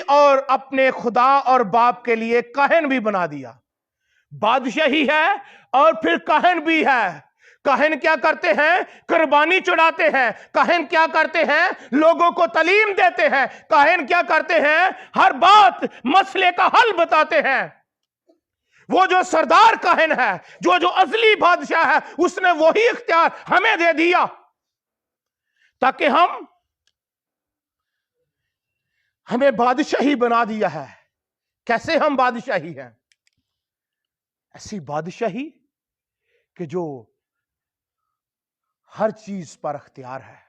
اور اپنے خدا اور باپ کے لیے کاہن بھی بنا دیا. بادشاہی ہے اور پھر کاہن بھی ہے. کاہن کیا کرتے ہیں؟ قربانی چڑھاتے ہیں. کاہن کیا کرتے ہیں؟ لوگوں کو تعلیم دیتے ہیں. کاہن کیا کرتے ہیں؟ ہر بات مسئلے کا حل بتاتے ہیں. وہ جو سردار کاہن ہے، جو ازلی بادشاہ ہے، اس نے وہی اختیار ہمیں دے دیا تاکہ ہمیں بادشاہی بنا دیا ہے. کیسے ہم بادشاہی ہیں؟ ایسی بادشاہی کہ جو ہر چیز پر اختیار ہے.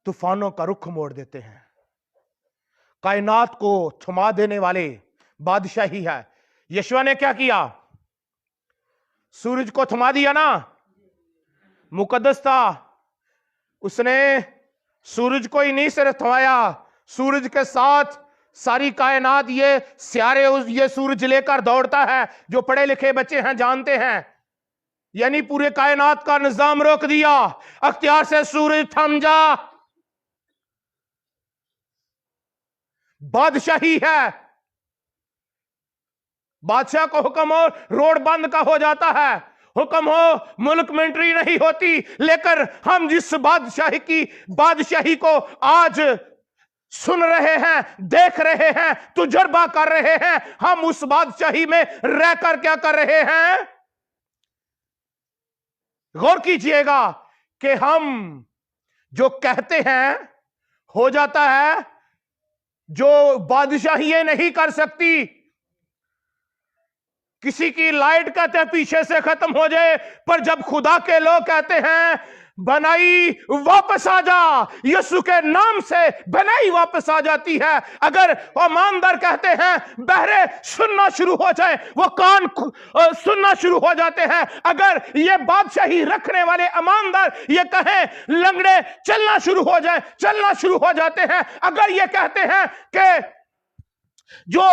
طوفانوں کا رخ موڑ دیتے ہیں. کائنات کو تھما دینے والے بادشاہی ہے. یشوع نے کیا کیا؟ سورج کو تھما دیا نا. مقدس تھا. اس نے سورج کو ہی نہیں صرف تھمایا، سورج کے ساتھ ساری کائنات، یہ سیارے، یہ سورج لے کر دوڑتا ہے. جو پڑھے لکھے بچے ہیں جانتے ہیں، یعنی پورے کائنات کا نظام روک دیا. اختیار سے سورج تھم جا. بادشاہی ہے. بادشاہ کو حکم ہو روڈ بند کا ہو جاتا ہے، حکم ہو ملک میں انٹری نہیں ہوتی. لیکن ہم جس بادشاہی کو آج سن رہے ہیں، دیکھ رہے ہیں، تجربہ کر رہے ہیں، ہم اس بادشاہی میں رہ کر کیا کر رہے ہیں؟ غور کیجئے گا کہ ہم جو کہتے ہیں ہو جاتا ہے، جو بادشاہی نہیں کر سکتی. کسی کی لائٹ کہتے ہیں پیچھے سے ختم ہو جائے، پر جب خدا کے لوگ کہتے ہیں بنائی واپس آ جا، یسوع کے نام سے بنائی واپس آ جاتی ہے. اگر ایماندار کہتے ہیں بہرے سننا شروع ہو جائے، وہ کان سننا شروع ہو جاتے ہیں. اگر یہ بادشاہی رکھنے والے ایماندار یہ کہیں لنگڑے چلنا شروع ہو جائے، چلنا شروع ہو جاتے ہیں. اگر یہ کہتے ہیں کہ جو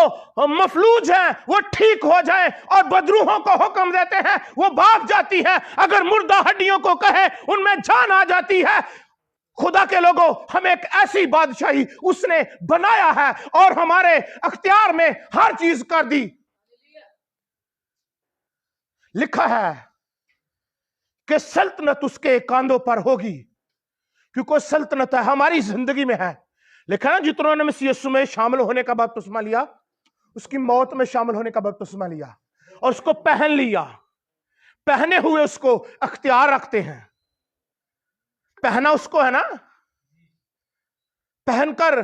مفلوج ہیں وہ ٹھیک ہو جائیں اور بدروحوں کو حکم دیتے ہیں وہ بھاگ جاتی ہے. اگر مردہ ہڈیوں کو کہیں ان میں جان آ جاتی ہے. خدا کے لوگوں، ہمیں ایک ایسی بادشاہی اس نے بنایا ہے اور ہمارے اختیار میں ہر چیز کر دی. لکھا ہے کہ سلطنت اس کے کاندھوں پر ہوگی، کیونکہ سلطنت ہے ہماری زندگی میں ہے. لکھا ہے جتنوں نے مسیح یسوع میں شامل ہونے کا بپتسمہ لیا، اس کی موت میں شامل ہونے کا بپتسمہ لیا اور اس کو پہن لیا. پہنے ہوئے اس کو اختیار رکھتے ہیں. پہنا اس کو ہے نا، پہن کر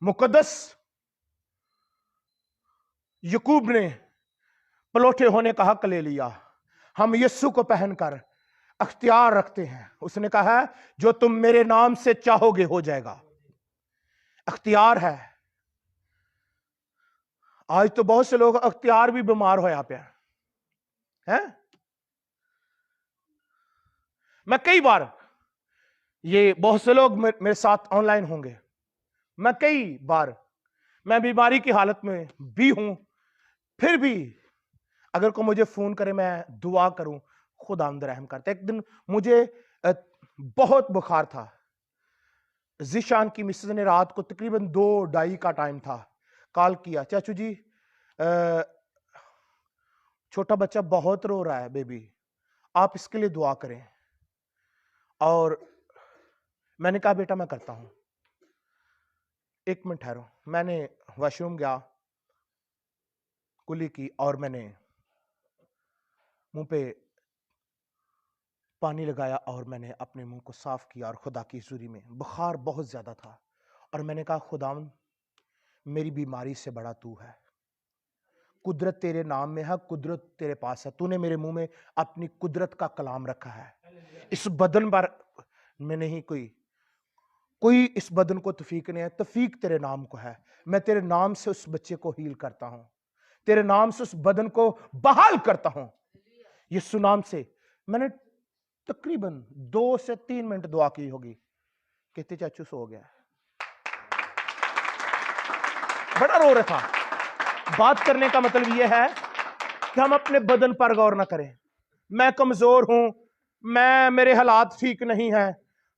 مقدس یعقوب نے پلوٹے ہونے کا حق لے لیا. ہم یسوع کو پہن کر اختیار رکھتے ہیں. اس نے کہا ہے جو تم میرے نام سے چاہو گے ہو جائے گا. اختیار ہے. آج تو بہت سے لوگ اختیار بھی بیمار ہویا پہ ہیں. میں کئی بار، یہ بہت سے لوگ میرے ساتھ آن لائن ہوں گے، میں کئی بار میں بیماری کی حالت میں بھی ہوں، پھر بھی اگر کوئی مجھے فون کرے میں دعا کروں خدا رحم کرتا. ایک دن مجھے بہت بخار تھا. ذیشان کی مسز نے رات کو تقریباً 2:30 کا ٹائم تھا، کال کیا، چاچو جی چھوٹا بچہ بہت رو رہا ہے، بیبی آپ اس کے لیے دعا کریں. اور میں نے کہا بیٹا میں کرتا ہوں، 1 منٹ ٹھہرو. میں نے واش روم گیا، کلی کی، اور میں نے منہ پہ پانی لگایا اور میں نے اپنے منہ کو صاف کیا اور خدا کی حضوری میں. بخار بہت زیادہ تھا اور میں نے کہا خداوند میری بیماری سے بڑا تو ہے، قدرت تیرے نام میں ہے، قدرت تیرے پاس ہے. تو نے میرے منہ میں اپنی قدرت کا کلام رکھا ہے. اس بدن پر میں نہیں کوئی اس بدن کو توفیق نہیں ہے، توفیق تیرے نام کو ہے. میں تیرے نام سے اس بچے کو ہیل کرتا ہوں، تیرے نام سے اس بدن کو بحال کرتا ہوں. یسوع نام سے. میں نے تقریباً 2 سے 3 منٹ دعا کی ہوگی. کہتے چاچو سو گیا. بڑا رو رہا تھا. بات کرنے کا مطلب یہ ہے کہ ہم اپنے بدن پر غور نہ کریں. میں کمزور ہوں، میرے حالات ٹھیک نہیں ہیں.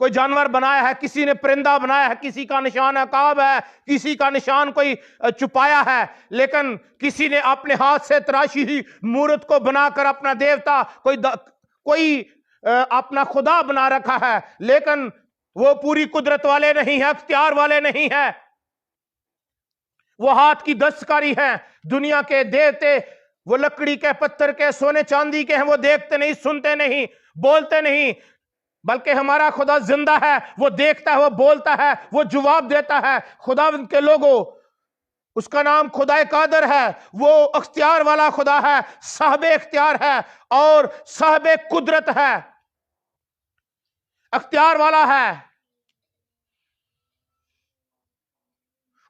کوئی جانور بنایا ہے، کسی نے پرندہ بنایا ہے، کسی کا نشان عقاب ہے، کسی کا نشان کوئی چھپایا ہے، لیکن کسی نے اپنے ہاتھ سے تراشی ہوئی مورت کو بنا کر اپنا دیوتا، کوئی اپنا خدا بنا رکھا ہے، لیکن وہ پوری قدرت والے نہیں ہیں، اختیار والے نہیں ہیں، وہ ہاتھ کی دستکاری ہے۔ دنیا کے دیوتے وہ لکڑی کے، پتھر کے، سونے چاندی کے ہیں، وہ دیکھتے نہیں، سنتے نہیں، بولتے نہیں، بلکہ ہمارا خدا زندہ ہے، وہ دیکھتا ہے، وہ بولتا ہے، وہ جواب دیتا ہے۔ خدا کے لوگوں، اس کا نام خدا قادر ہے، وہ اختیار والا خدا ہے، صاحب اختیار ہے اور صاحب قدرت ہے، اختیار والا ہے۔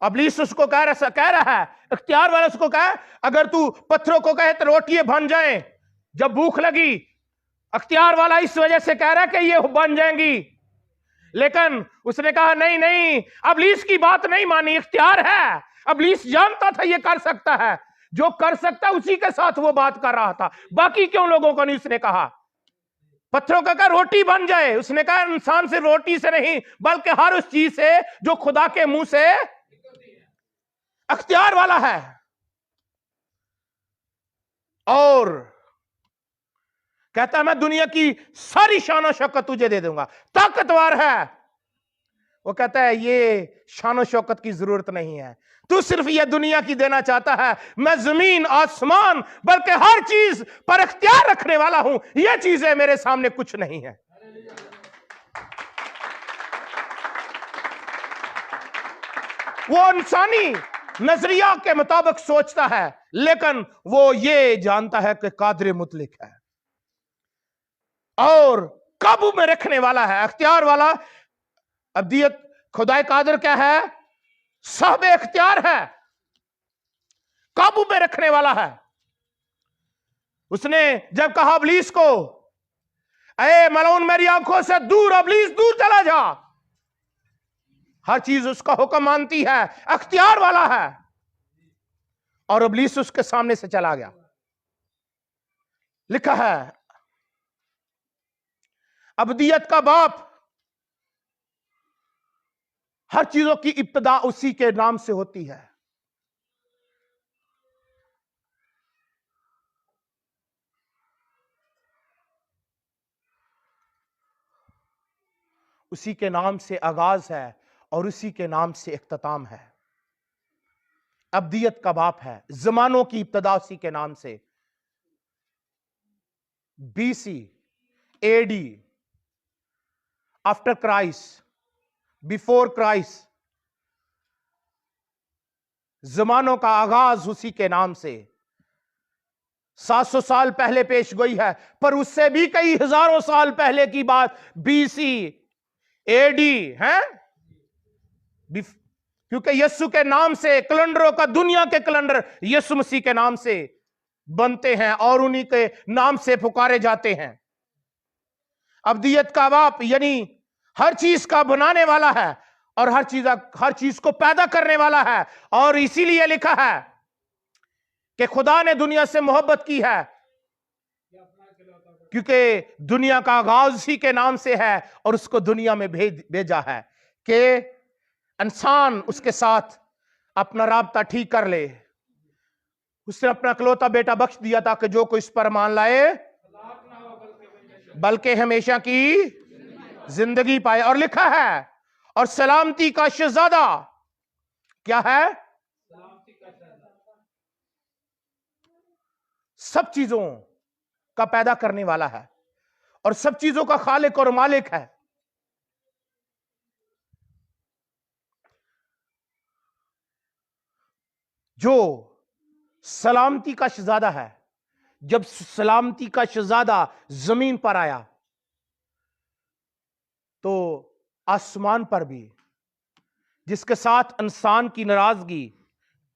ابلیس اس کو کہہ رہا ہے، اختیار والا اس کو کہا، اگر تو پتھروں کو کہے تو روٹیاں بن جائیں، جب بھوک لگی، اختیار والا اس وجہ سے کہہ رہا ہے کہ یہ بن جائیں گی، لیکن اس نے کہا نہیں نہیں، ابلیس کی بات نہیں مانی، اختیار ہے۔ ابلیس جانتا تھا یہ کر سکتا ہے، جو کر سکتا اسی کے ساتھ وہ بات کر رہا تھا، باقی کیوں لوگوں کو نہیں اس نے کہا؟ پتھروں کا کہا روٹی بن جائے، اس نے کہا انسان سے روٹی سے نہیں بلکہ ہر اس چیز سے جو خدا کے منہ سے، اختیار والا ہے اور کہتا ہے میں دنیا کی ساری شان و شوکت تجھے دے دوں گا، طاقتور ہے۔ وہ کہتا ہے یہ شان و شوکت کی ضرورت نہیں ہے، تو صرف یہ دنیا کی دینا چاہتا ہے، میں زمین آسمان بلکہ ہر چیز پر اختیار رکھنے والا ہوں، یہ چیزیں میرے سامنے کچھ نہیں ہے۔ وہ انسانی نظریہ کے مطابق سوچتا ہے، لیکن وہ یہ جانتا ہے کہ قادر مطلق ہے اور قابو میں رکھنے والا ہے، اختیار والا۔ ابدیت خدا قادر کیا ہے؟ صاحب اختیار ہے، قابو میں رکھنے والا ہے۔ اس نے جب کہا ابلیس کو، اے ملعون میری آنکھوں سے دور، ابلیس دور چلا جا، ہر چیز اس کا حکم مانتی ہے، اختیار والا ہے، اور ابلیس اس کے سامنے سے چلا گیا۔ لکھا ہے ابدیت کا باپ، ہر چیزوں کی ابتدا اسی کے نام سے ہوتی ہے۔ اسی کے نام سے آغاز ہے اور اسی کے نام سے اختتام ہے۔ ابدیت کا باپ ہے، زمانوں کی ابتدا اسی کے نام سے۔ B C, A D, after Christ, before Christ, زمانوں کا آغاز اسی کے نام سے۔ 700 سال پہلے پیش گوئی ہے، پر اس سے بھی کئی ہزاروں سال پہلے کی بات۔ بی سی، اے ڈی ہیں، کیونکہ یسوع کے نام سے کیلنڈروں کا، دنیا کے کیلنڈر یسوع مسیح کے نام سے بنتے ہیں اور انہی کے نام سے پکارے جاتے ہیں۔ ابدیت کا باپ یعنی ہر چیز کا بنانے والا ہے اور ہر چیز کو پیدا کرنے والا ہے، اور اسی لیے لکھا ہے کہ خدا نے دنیا سے محبت کی ہے کیونکہ دنیا کا آغاز اسی کے نام سے ہے اور اس کو دنیا میں بھیجا ہے کہ انسان اس کے ساتھ اپنا رابطہ ٹھیک کر لے۔ اس نے اپنا اکلوتا بیٹا بخش دیا تاکہ جو کوئی اس پر مان لائے بلکہ ہمیشہ کی زندگی پائے۔ اور لکھا ہے اور سلامتی کا شہزادہ کیا ہے؟ سب چیزوں کا پیدا کرنے والا ہے اور سب چیزوں کا خالق اور مالک ہے۔ جو سلامتی کا شہزادہ ہے، جب سلامتی کا شہزادہ زمین پر آیا تو آسمان پر بھی جس کے ساتھ انسان کی ناراضگی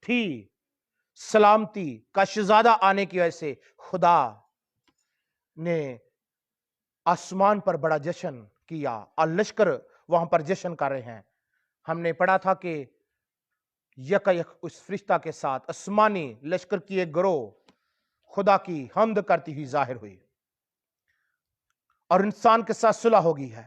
تھی، سلامتی کا شہزادہ آنے کی وجہ سے خدا نے آسمان پر بڑا جشن کیا اور لشکر وہاں پر جشن کر رہے ہیں۔ ہم نے پڑھا تھا کہ یک اس فرشتہ کے ساتھ آسمانی لشکر کی ایک گروہ خدا کی حمد کرتی ہوئی ظاہر ہوئی اور انسان کے ساتھ صلح ہو گئی ہے۔